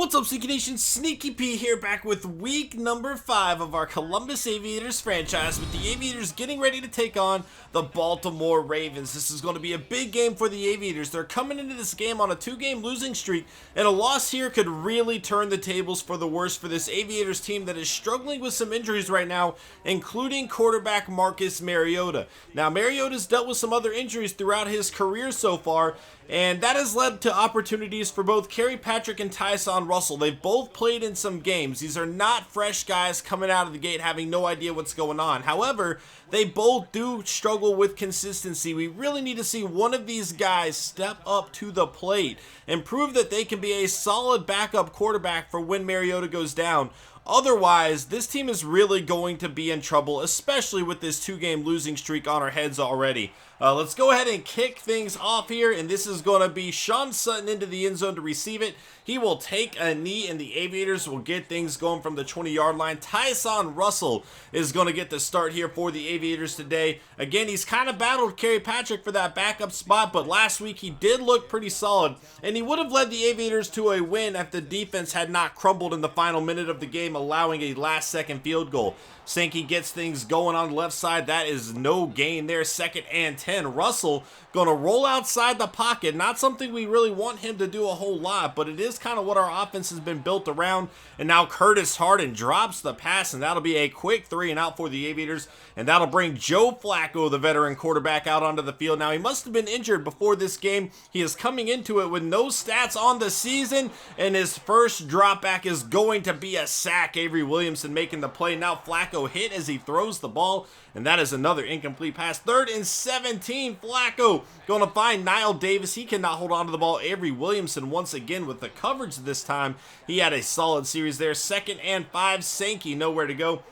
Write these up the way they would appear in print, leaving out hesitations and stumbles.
What's up, Sneaky Nation? Sneaky P here, back with week number 5 of our Columbus Aviators franchise, with the Aviators getting ready to take on the Baltimore Ravens. This is going to be a big game for the Aviators. They're coming into this game on a 2-game losing streak, and a loss here could really turn the tables for the worse for this Aviators team that is struggling with some injuries right now, including quarterback Marcus Mariota. Now, Mariota's dealt with some other injuries throughout his career so far, and that has led to opportunities for both xxSnEaKyPxx and Tyson Russell. They've both played in some games. These are not fresh guys coming out of the gate having no idea what's going on. However, they both do struggle with consistency. We really need to see one of these guys step up to the plate and prove that they can be a solid backup quarterback for when Mariota goes down. Otherwise, this team is really going to be in trouble, especially with this 2-game losing streak on our heads already. Let's go ahead and kick things off here, and this is going to be Sean Sutton into the end zone to receive it. He will take a knee, and the Aviators will get things going from the 20-yard line. Tyson Russell is going to get the start here for the Aviators today. Again, he's kind of battled xxSnEaKyPxx for that backup spot, but last week he did look pretty solid, and he would have led the Aviators to a win if the defense had not crumbled in the final minute of the game, allowing a last-second field goal. Sankey gets things going on the left side. That is no gain there. 2nd and 10. Russell going to roll outside the pocket. Not something we really want him to do a whole lot, but it is kind of what our offense has been built around. And now Curtis Harden drops the pass, and that'll be a quick 3 and out for the Aviators. And that'll bring Joe Flacco, the veteran quarterback, out onto the field. Now, he must have been injured before this game. He is coming into it with no stats on the season, and his first drop back is going to be a sack. Avery Williamson making the play. Now Flacco hit as he throws the ball, and that is another incomplete pass. 3rd and 17. Flacco going to find Niall Davis. He cannot hold on to the ball. Avery Williamson once again with the coverage this time. He had a solid series there. 2nd and 5. Sankey nowhere to go.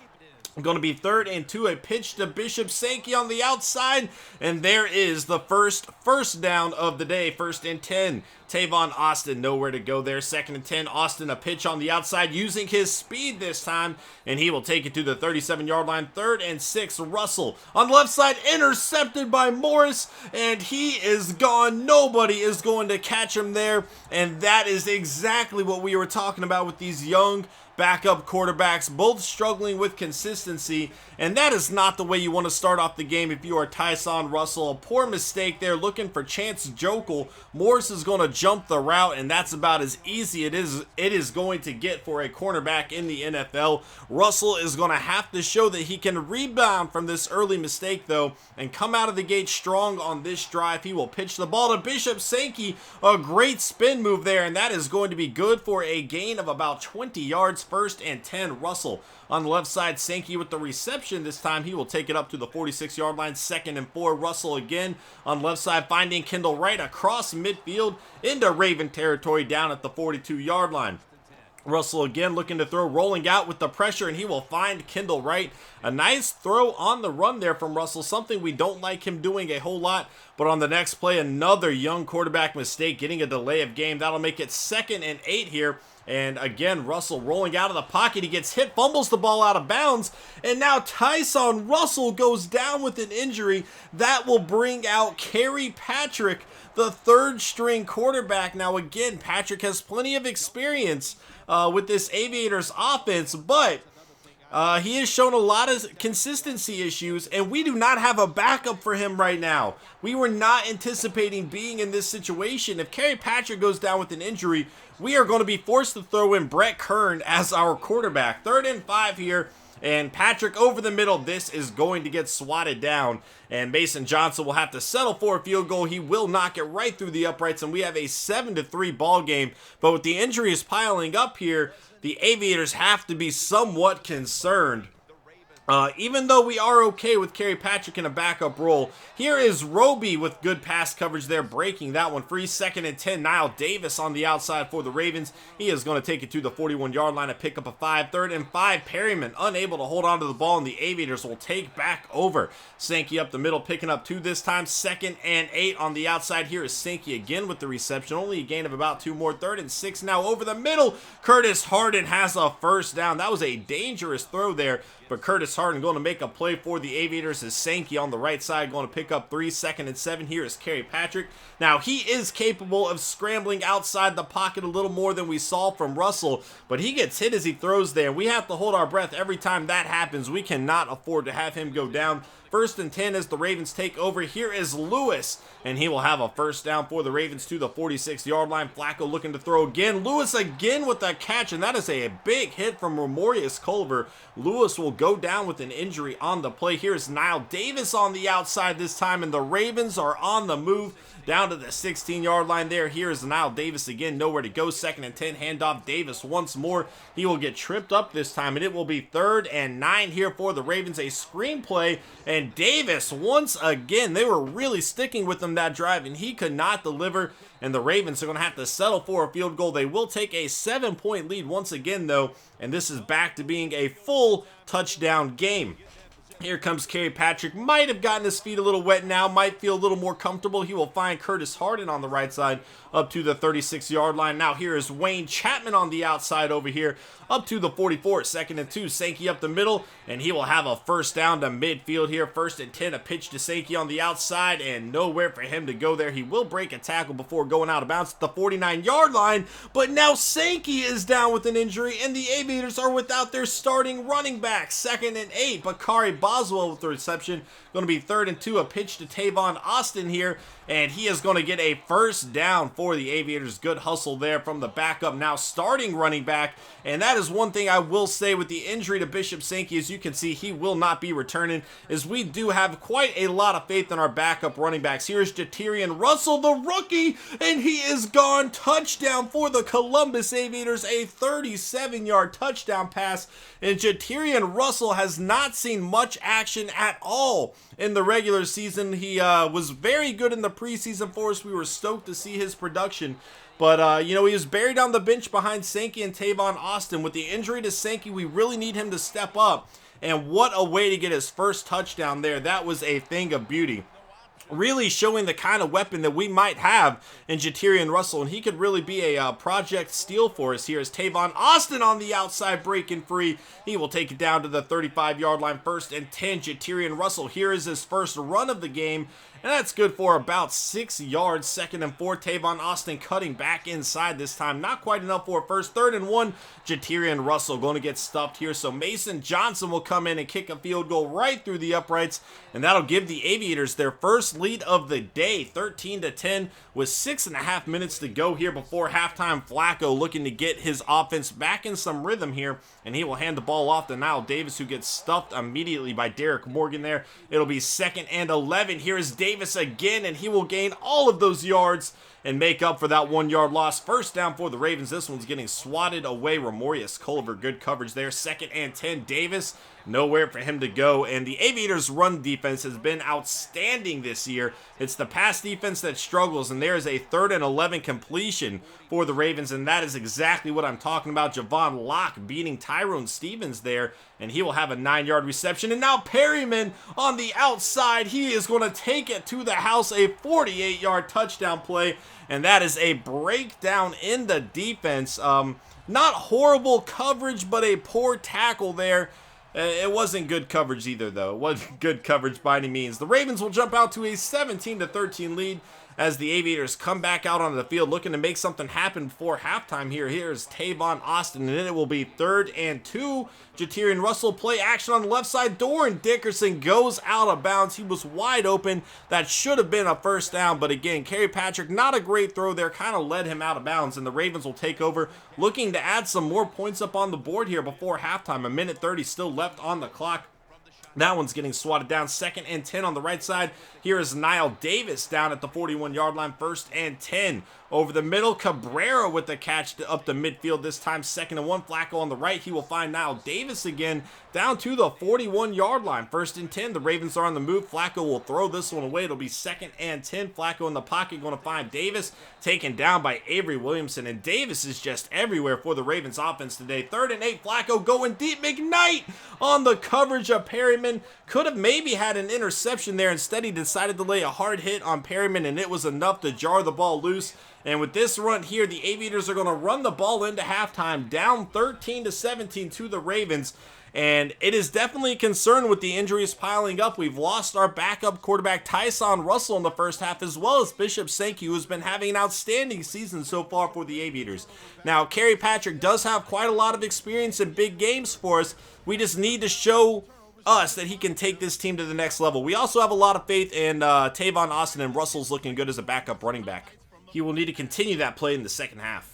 Going to be 3rd and 2, a pitch to Bishop. Sankey on the outside, and there is the first down of the day. 1st and 10. Tavon Austin nowhere to go there. 2nd and 10. Austin a pitch on the outside using his speed this time, and he will take it to the 37-yard line. 3rd and 6. Russell on the left side, intercepted by Morris, and he is gone. Nobody is going to catch him there, and that is exactly what we were talking about with these young backup quarterbacks, both struggling with consistency, and that is not the way you want to start off the game if you are Tyson Russell. A poor mistake there, looking for Chance Jokel. Morris is going to jump the route, and that's about as easy it is going to get for a cornerback in the NFL. Russell is going to have to show that he can rebound from this early mistake, though, and come out of the gate strong on this drive. He will pitch the ball to Bishop. Sankey, a great spin move there, and that is going to be good for a gain of about 20 yards. 1st and 10. Russell on the left side. Sankey with the reception this time. He will take it up to the 46-yard line. 2nd and 4. Russell again on the left side, finding Kendall Wright across midfield into Raven territory down at the 42-yard line. Russell again looking to throw, rolling out with the pressure, and he will find Kendall Wright. A nice throw on the run there from Russell, something we don't like him doing a whole lot. But on the next play, another young quarterback mistake, getting a delay of game. That'll make it 2nd and 8 here. And again, Russell rolling out of the pocket. He gets hit, fumbles the ball out of bounds. And now Tyson Russell goes down with an injury. That will bring out xxSnEaKyPxx, the 3rd-string quarterback. Now again, Patrick has plenty of experience with this Aviators offense, but he has shown a lot of consistency issues, and we do not have a backup for him right now. We were not anticipating being in this situation. If xxSnEaKyPxx goes down with an injury, we are going to be forced to throw in Brett Kern as our quarterback. 3rd and 5 here, and Patrick over the middle. This is going to get swatted down, and Mason Johnson will have to settle for a field goal. He will knock it right through the uprights, and we have a 7-3 ball game. But with the injuries piling up here, the Aviators have to be somewhat concerned. Even though we are okay with xxSnEaKyPxx in a backup role, here is Roby with good pass coverage there, breaking that one free. 2nd and 10. Niall Davis on the outside for the Ravens. He is going to take it to the 41-yard line and pick up a 5. 3rd and 5. Perryman unable to hold on to the ball, and the Aviators will take back over. Sankey up the middle, picking up 2 this time. 2nd and 8 on the outside. Here is Sankey again with the reception. Only a gain of about 2 more. 3rd and 6 now over the middle. Curtis Harden has a first down. That was a dangerous throw there, but Curtis Curtis Harden going to make a play for the Aviators as Sankey on the right side going to pick up 3, 2nd and 7. Here is XxSnEaKyPxx. Now, he is capable of scrambling outside the pocket a little more than we saw from Russell, but he gets hit as he throws there. We have to hold our breath every time that happens. We cannot afford to have him go down. 1st and 10 as the Ravens take over. Here is Lewis, and he will have a first down for the Ravens to the 46-yard line. Flacco looking to throw again. Lewis again with that catch, and that is a big hit from Maurice Culver. Lewis will go down with an injury on the play. Here is Niall Davis on the outside this time, and the Ravens are on the move down to the 16-yard line there. Here is Niall Davis again, nowhere to go. 2nd and 10, handoff Davis once more. He will get tripped up this time, and it will be 3rd and 9 here for the Ravens. A screen play, and Davis once again, they were really sticking with him that drive, and he could not deliver, and the Ravens are going to have to settle for a field goal. They will take a 7-point lead once again, though, and this is back to being a full touchdown game. Here comes XxSnEaKyPxx. Might have gotten his feet a little wet now. Might feel a little more comfortable. He will find Curtis Harden on the right side up to the 36-yard line. Now here is Wayne Chapman on the outside over here up to the 44. 2nd and 2. Sankey up the middle, and he will have a first down to midfield here. 1st and 10. A pitch to Sankey on the outside, and nowhere for him to go there. He will break a tackle before going out of bounds at the 49-yard line, but now Sankey is down with an injury, and the Aviators are without their starting running back. 2nd and 8. Bakari Boswell with the reception. Going to be 3rd and 2. A pitch to Tavon Austin here, and he is going to get a first down for the Aviators. Good hustle there from the backup, now starting running back, and that is one thing I will say with the injury to Bishop Sankey. As you can see, he will not be returning, as we do have quite a lot of faith in our backup running backs. Here's Jaterian Russell, the rookie, and he is gone. Touchdown for the Columbus Aviators, a 37-yard touchdown pass, and Jaterian Russell has not seen much action at all in the regular season. He was very good in the preseason for us. We were stoked to see his production. But, he was buried on the bench behind Sankey and Tavon Austin. With the injury to Sankey, we really need him to step up. And what a way to get his first touchdown there. That was a thing of beauty. Really showing the kind of weapon that we might have in Jaterian Russell, and he could really be a project steal for us. Here is Tavon Austin on the outside breaking free. He will take it down to the 35-yard line. 1st and 10. Jaterian Russell, here is his first run of the game, and that's good for about 6 yards. 2nd and 4. Tavon Austin cutting back inside this time. Not quite enough for a first. 3rd and 1. Jaterian Russell going to get stuffed here. So Mason Johnson will come in and kick a field goal right through the uprights, and that'll give the Aviators their first lead of the day, 13-10, with 6.5 minutes to go here before halftime. Flacco looking to get his offense back in some rhythm here, and he will hand the ball off to Niall Davis, who gets stuffed immediately by Derek Morgan there. It'll be 2nd and 11. Here is Davis again, and he will gain all of those yards and make up for that 1-yard loss. First down for the Ravens. This one's getting swatted away. Maurice Culver, good coverage there. 2nd and 10. Davis, nowhere for him to go. And the Aviators' run defense has been outstanding this year. It's the pass defense that struggles, and there is a 3rd and 11 completion for the Ravens, and that is exactly what I'm talking about. Javon Locke beating Tyrone Stevens there, and he will have a 9-yard reception. And now Perryman on the outside. He is going to take it to the house, a 48-yard touchdown play, and that is a breakdown in the defense. Not horrible coverage, but a poor tackle there. It wasn't good coverage either, though. It wasn't good coverage by any means. The Ravens will jump out to a 17-13 lead as the Aviators come back out onto the field looking to make something happen before halftime here. Here's Tavon Austin, and then it will be 3rd and 2. Jaterian Russell play action on the left side. Doran Dickerson goes out of bounds. He was wide open. That should have been a first down, but again, XxSnEaKyPxx, not a great throw there, kind of led him out of bounds, and the Ravens will take over, looking to add some more points up on the board here before halftime. 1:30 still left on the clock. That one's getting swatted down. 2nd and 10 on the right side. Here is Niall Davis down at the 41-yard line. 1st and 10. Over the middle, Cabrera with the catch up the midfield this time. 2nd and 1. Flacco on the right. He will find Niall Davis again down to the 41-yard line. 1st and 10. The Ravens are on the move. Flacco will throw this one away. It'll be 2nd and 10. Flacco in the pocket going to find Davis. Taken down by Avery Williamson. And Davis is just everywhere for the Ravens offense today. 3rd and 8. Flacco going deep. McKnight on the coverage of Perryman. Could have maybe had an interception there. Instead, he decided to lay a hard hit on Perryman, and it was enough to jar the ball loose. And with this run here, the Aviators are going to run the ball into halftime, down 13-17 to the Ravens. And it is definitely a concern with the injuries piling up. We've lost our backup quarterback Tyson Russell in the first half, as well as Bishop Sankey, who's been having an outstanding season so far for the Aviators. Now, Kypxx does have quite a lot of experience in big games for us. We just need to show us that he can take this team to the next level. We also have a lot of faith in Tavon Austin, and Russell's looking good as a backup running back. He will need to continue that play in the second half.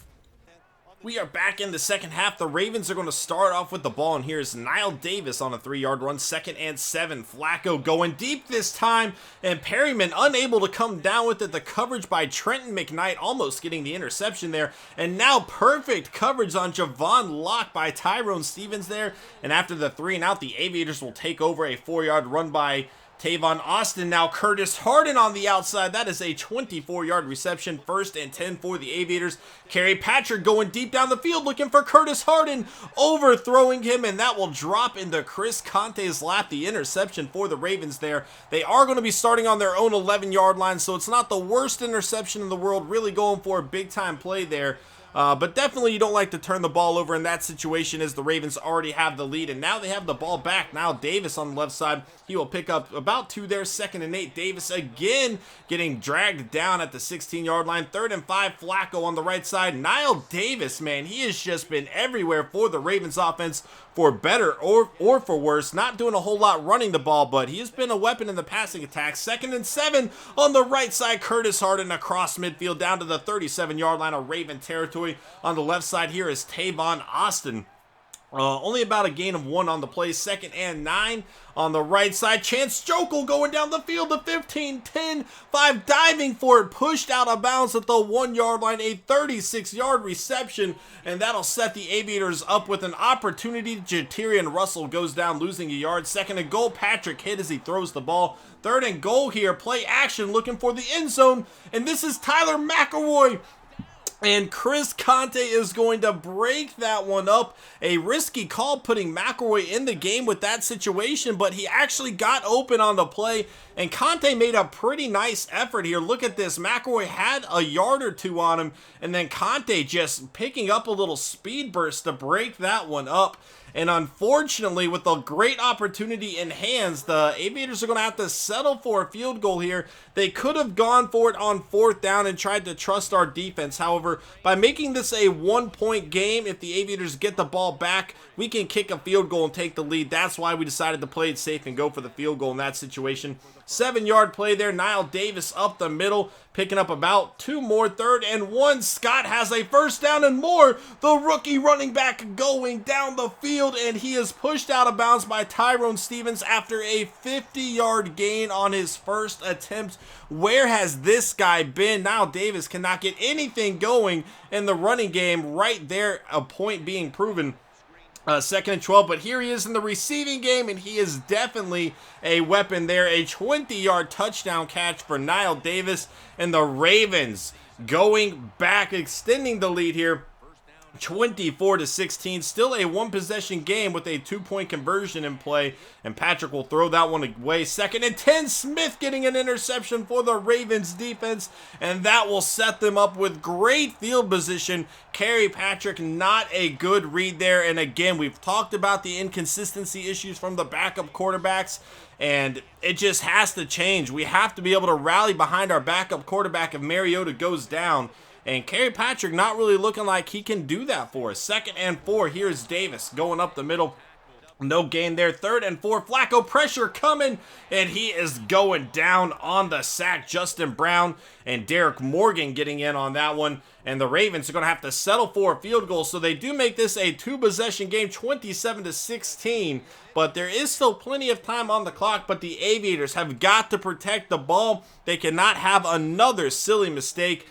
We are back in the second half. The Ravens are going to start off with the ball, and here's Niall Davis on a 3-yard run, 2nd and 7. Flacco going deep this time, and Perryman unable to come down with it. The coverage by Trenton McKnight almost getting the interception there, and now perfect coverage on Javon Locke by Tyrone Stevens there, and after the 3 and out, the Aviators will take over a 4-yard run by Tavon Austin. Now Curtis Harden on the outside. That is a 24-yard reception. 1st and 10 for the Aviators. Kypxx going deep down the field looking for Curtis Harden, overthrowing him, and that will drop into Chris Conte's lap. The interception for the Ravens there. They are going to be starting on their own 11-yard line, so it's not the worst interception in the world. Really going for a big-time play there. But definitely you don't like to turn the ball over in that situation, as the Ravens already have the lead, and now they have the ball back. Now Davis on the left side, he will pick up about 2 there, 2nd and 8. Davis again getting dragged down at the 16-yard line. 3rd and 5, Flacco on the right side. Niall Davis, man, he has just been everywhere for the Ravens offense, for better or for worse. Not doing a whole lot running the ball, but he has been a weapon in the passing attack. 2nd and 7 on the right side. Curtis Harden across midfield down to the 37-yard line of Raven territory. On the left side here is Tavon Austin. Only about a gain of 1 on the play. 2nd and 9 on the right side. Chance Jokel going down the field to 15, 10, 5, diving for it, pushed out of bounds at the 1-yard line. A 36-yard reception, and that'll set the Aviators up with an opportunity. Jaterian Russell goes down, losing a yard. 2nd and goal. Patrick hit as he throws the ball. 3rd and goal here. Play action, looking for the end zone, and this is Tyler McElroy. And Chris Conte is going to break that one up. A risky call putting McElroy in the game with that situation, but he actually got open on the play, and Conte made a pretty nice effort here. Look at this. McElroy had a yard or 2 on him, and then Conte just picking up a little speed burst to break that one up. And unfortunately, with a great opportunity in hands, the Aviators are going to have to settle for a field goal here. They could have gone for it on 4th down and tried to trust our defense. However, by making this a 1-point game, if the Aviators get the ball back, we can kick a field goal and take the lead. That's why we decided to play it safe and go for the field goal in that situation. 7-yard play there. Niall Davis up the middle, picking up about 2 more. 3rd and 1. Scott has a 1st down and more. The rookie running back going down the field, and he is pushed out of bounds by Tyrone Stevens after a 50-yard gain on his first attempt. Where has this guy been? Niall Davis cannot get anything going in the running game. Right there, a point being proven. 2nd and 12, but here he is in the receiving game, and he is definitely a weapon there. A 20-yard touchdown catch for Niall Davis, and the Ravens going back, extending the lead here. 24-16, still a 1-possession game with a 2-point conversion in play, and Patrick will throw that one away. 2nd and 10, Smith getting an interception for the Ravens defense, and that will set them up with great field position. Kypxx, not a good read there, and again, we've talked about the inconsistency issues from the backup quarterbacks, and it just has to change. We have to be able to rally behind our backup quarterback if Mariota goes down. And Kypxx not really looking like he can do that for us. 2nd and 4. Here's Davis going up the middle. No gain there. 3rd and 4. Flacco pressure coming, and he is going down on the sack. Justin Brown and Derek Morgan getting in on that one. And the Ravens are going to have to settle for a field goal. So they do make this a 2-possession game, 27-16. But there is still plenty of time on the clock. But the Aviators have got to protect the ball. They cannot have another silly mistake.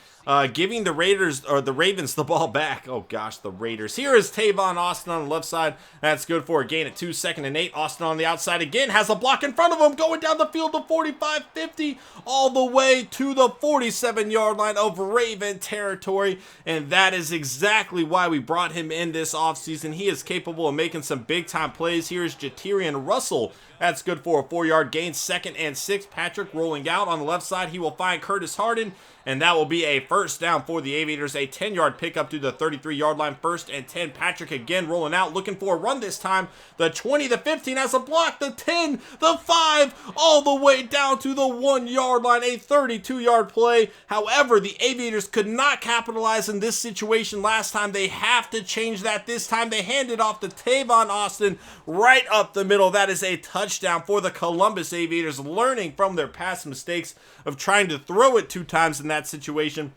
Giving the Ravens the ball back. Oh gosh, the Raiders. Here is Tavon Austin on the left side. That's good for a gain at 2, 2nd and 8. Austin on the outside again, has a block in front of him, going down the field to 45, 50, all the way to the 47-yard line of Raven territory. And that is exactly why we brought him in this offseason. He is capable of making some big-time plays. Here is Jaterian Russell. That's good for a 4-yard gain. 2nd and 6. Patrick rolling out on the left side. He will find Curtis Harden, and that will be a first down for the Aviators. A 10-yard pickup to the 33-yard line. 1st and 10. Patrick again rolling out, looking for a run this time. The 20, the 15 has a block. The 10, the 5, all the way down to the 1-yard line. A 32-yard play. However, the Aviators could not capitalize in this situation last time. They have to change that this time. They hand it off to Tavon Austin right up the middle. That is a touchdown for the Columbus Aviators, learning from their past mistakes of trying to throw it 2 times in that situation.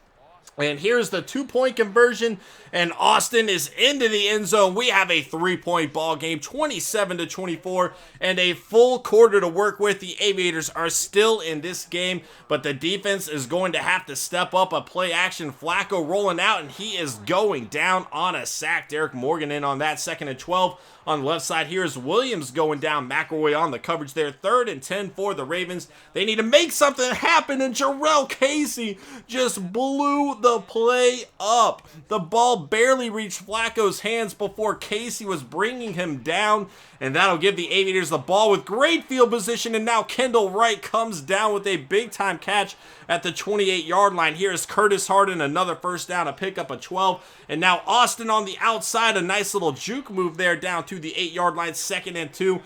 And here's the 2-point conversion, and Austin is into the end zone. We have a 3-point ball game, 27-24, and a full quarter to work with. The Aviators are still in this game, but the defense is going to have to step up. A play action, Flacco rolling out, and he is going down on a sack. Derek Morgan in on that. 2nd and 12. On the left side, here's Williams going down. McElroy on the coverage there. 3rd and 10 for the Ravens. They need to make something happen, and Jarrell Casey just blew the play up. The ball barely reached Flacco's hands before Casey was bringing him down, and that'll give the Aviators the ball with great field position, and now Kendall Wright comes down with a big-time catch at the 28-yard line. Here's Curtis Harden, another first down, a pickup of 12, and now Austin on the outside, a nice little juke move there down to the 8-yard line. 2nd and 2.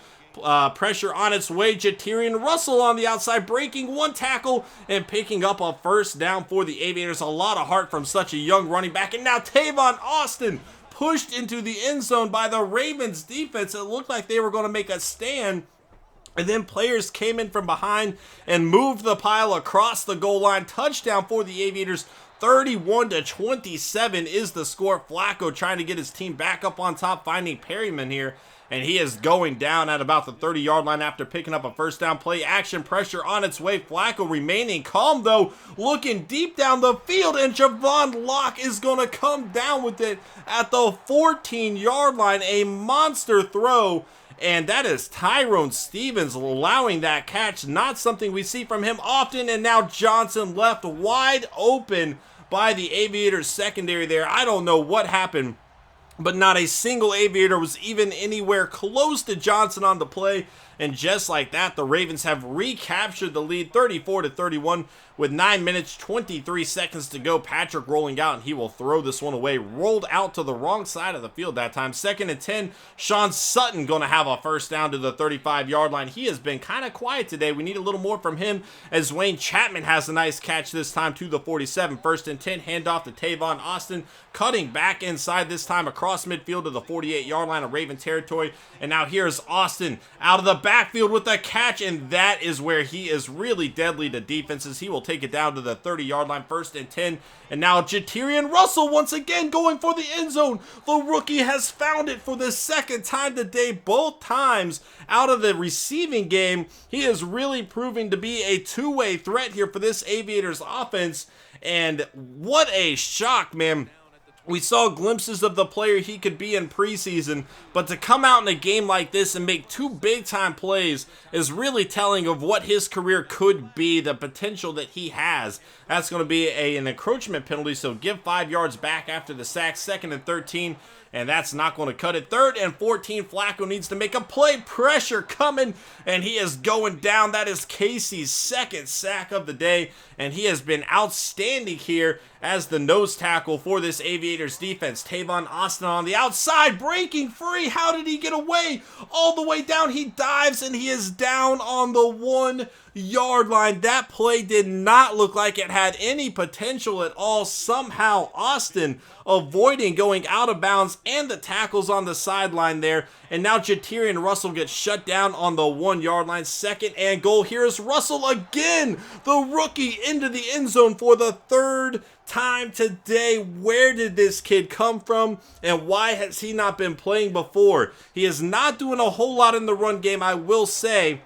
Pressure on its way. Jatirian Russell on the outside, breaking 1 tackle and picking up a first down for the Aviators. A lot of heart from such a young running back. And now Tavon Austin pushed into the end zone by the Ravens defense. It looked like they were going to make a stand, and then players came in from behind and moved the pile across the goal line. Touchdown for the Aviators. 31-27 is the score. Flacco trying to get his team back up on top, finding Perryman here, and he is going down at about the 30-yard line after picking up a first down. Play action, pressure on its way. Flacco remaining calm, though, looking deep down the field, and Javon Locke is going to come down with it at the 14-yard line. A monster throw, and that is Tyrone Stevens allowing that catch. Not something we see from him often, and now Johnson left wide open by the Aviators secondary there. I don't know what happened, but not a single Aviator was even anywhere close to Johnson on the play. And just like that, the Ravens have recaptured the lead, 34-31, with 9 minutes, 23 seconds to go. Patrick rolling out, and he will throw this one away. Rolled out to the wrong side of the field that time. 2nd and 10. Sean Sutton going to have a first down to the 35-yard line. He has been kind of quiet today. We need a little more from him, as Wayne Chapman has a nice catch this time to the 47. 1st and 10. Handoff to Tavon Austin, cutting back inside this time across midfield to the 48-yard line of Raven territory. And now here's Austin out of the backfield with a catch, and that is where he is really deadly to defenses. He will take it down to the 30-yard line. 1st and 10. And now Jatirian Russell once again going for the end zone. The rookie has found it for the 2nd time today. Both times out of the receiving game, he is really proving to be a two-way threat here for this Aviators offense. And what a shock, man. We saw glimpses of the player he could be in preseason, but to come out in a game like this and make 2 big-time plays is really telling of what his career could be, the potential that he has. That's going to be an encroachment penalty, so give 5 yards back after the sack. 2nd and 13, and that's not going to cut it. 3rd and 14, Flacco needs to make a play. Pressure coming, and he is going down. That is Casey's 2nd sack of the day, and he has been outstanding here as the nose tackle for this Aviators defense. Tavon Austin on the outside, breaking free. How did he get away? All the way down, he dives, and he is down on the 1-yard line. That play did not look like it had any potential at all. Somehow Austin avoiding going out of bounds, and the tackles on the sideline there. And now Jatirian Russell gets shut down on the 1-yard line. 2nd and goal. Here's Russell again, the rookie, into the end zone for the 3rd time today. Where did this kid come from, and why has he not been playing before? He is not doing a whole lot in the run game, I will say,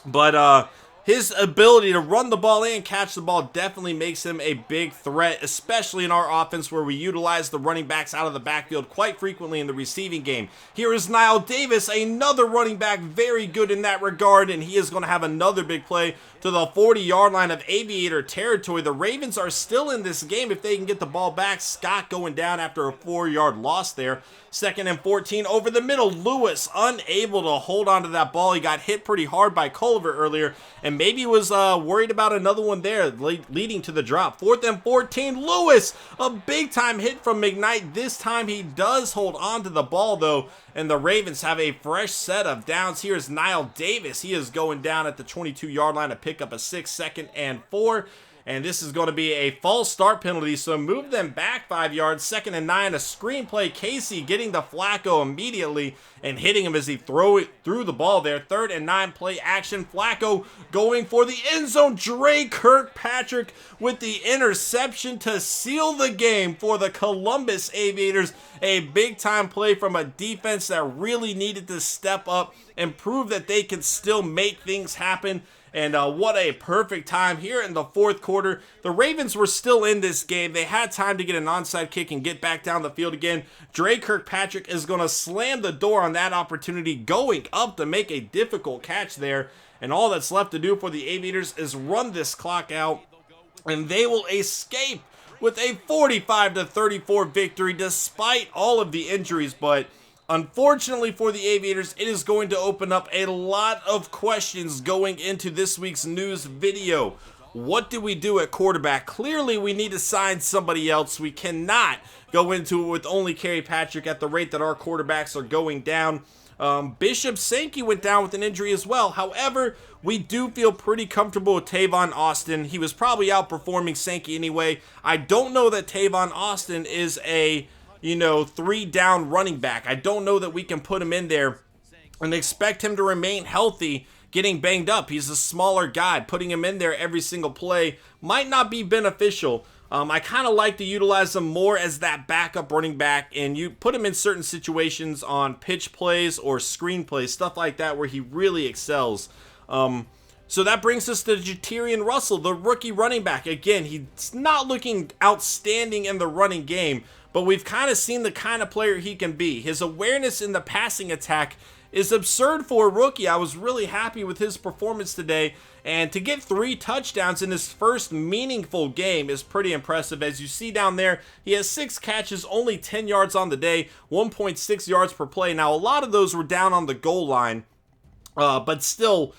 but his ability to run the ball and catch the ball definitely makes him a big threat, especially in our offense where we utilize the running backs out of the backfield quite frequently in the receiving game. Here is Niall Davis, another running back, very good in that regard, and he is going to have another big play to the 40-yard line of Aviator territory. The Ravens are still in this game if they can get the ball back. Scott going down after a 4-yard loss there. 2nd and 14 over the middle. Lewis unable to hold on to that ball. He got hit pretty hard by Culver earlier, and maybe was worried about another one there leading to the drop. 4th and 14. Lewis, a big time hit from McKnight. This time he does hold on to the ball though, and the Ravens have a fresh set of downs. Here's Niall Davis. He is going down at the 22-yard line to pick up a 6, 2nd and 4. And this is going to be a false start penalty, so move them back 5 yards. 2nd and 9, a screenplay. Casey getting to Flacco immediately and hitting him as he threw the ball there. 3rd and 9, play action. Flacco going for the end zone. Drake Kirkpatrick with the interception to seal the game for the Columbus Aviators. A big-time play from a defense that really needed to step up and prove that they can still make things happen. And what a perfect time here in the 4th quarter. The Ravens were still in this game. They had time to get an onside kick and get back down the field again. Drake Kirkpatrick is going to slam the door on that opportunity, going up to make a difficult catch there. And all that's left to do for the Aviators is run this clock out, and they will escape with a 45-34 victory despite all of the injuries. But unfortunately for the Aviators, it is going to open up a lot of questions going into this week's news video. What do we do at quarterback? Clearly, we need to sign somebody else. We cannot go into it with only XxSnEaKyPxx at the rate that our quarterbacks are going down. Bishop Sankey went down with an injury as well. However, we do feel pretty comfortable with Tavon Austin. He was probably outperforming Sankey anyway. I don't know that Tavon Austin is a 3-down running back. I don't know that we can put him in there and expect him to remain healthy getting banged up. He's a smaller guy. Putting him in there every single play might not be beneficial. I kind of like to utilize him more as that backup running back, and you put him in certain situations on pitch plays or screen plays, stuff like that, where he really excels. So that brings us to Jaterian Russell, the rookie running back. Again, he's not looking outstanding in the running game, but we've kind of seen the kind of player he can be. His awareness in the passing attack is absurd for a rookie. I was really happy with his performance today, and to get 3 touchdowns in his first meaningful game is pretty impressive. As you see down there, he has 6 catches, only 10 yards on the day, 1.6 yards per play. Now, a lot of those were down on the goal line, but still,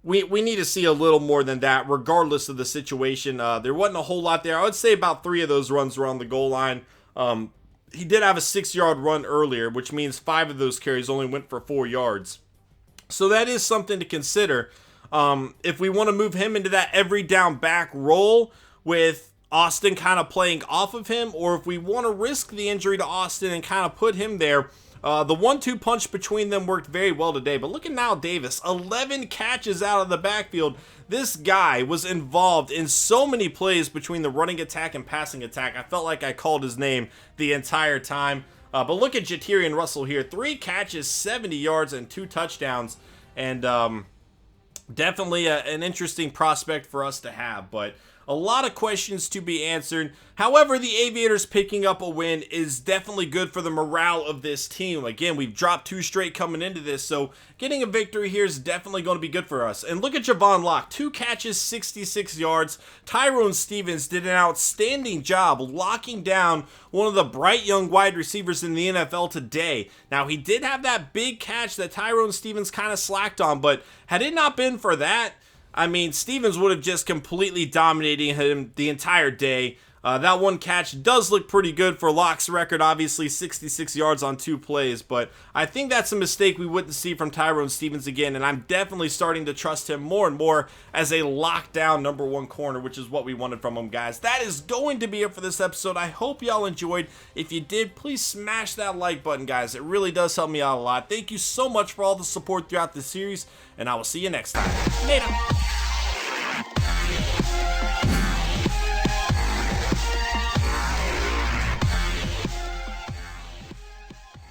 we need to see a little more than that, regardless of the situation. There wasn't a whole lot there. I would say about 3 of those runs were on the goal line. He did have a 6-yard run earlier, which means 5 of those carries only went for 4 yards. So that is something to consider. If we want to move him into that every down back role with Austin kind of playing off of him, or if we want to risk the injury to Austin and kind of put him there, the 1-2 punch between them worked very well today. But look at Niall Davis, 11 catches out of the backfield. This guy was involved in so many plays between the running attack and passing attack. I felt like I called his name the entire time. But look at Jaterian Russell here. 3 catches, 70 yards, and 2 touchdowns. And definitely an interesting prospect for us to have. But a lot of questions to be answered. However, the Aviators picking up a win is definitely good for the morale of this team. Again, we've dropped 2 straight coming into this, so getting a victory here is definitely going to be good for us. And look at Javon Locke, 2 catches, 66 yards. Tyrone Stevens did an outstanding job locking down one of the bright young wide receivers in the NFL today. Now, he did have that big catch that Tyrone Stevens kind of slacked on, but had it not been for that, I mean, Stevens would have just completely dominated him the entire day. That one catch does look pretty good for Locke's record, obviously 66 yards on 2 plays, but I think that's a mistake we wouldn't see from Tyrone Stevens again, and I'm definitely starting to trust him more and more as a lockdown number 1 corner, which is what we wanted from him, guys. That is going to be it for this episode. I hope y'all enjoyed. If you did, please smash that like button, guys. It really does help me out a lot. Thank you so much for all the support throughout the series, and I will see you next time. Later.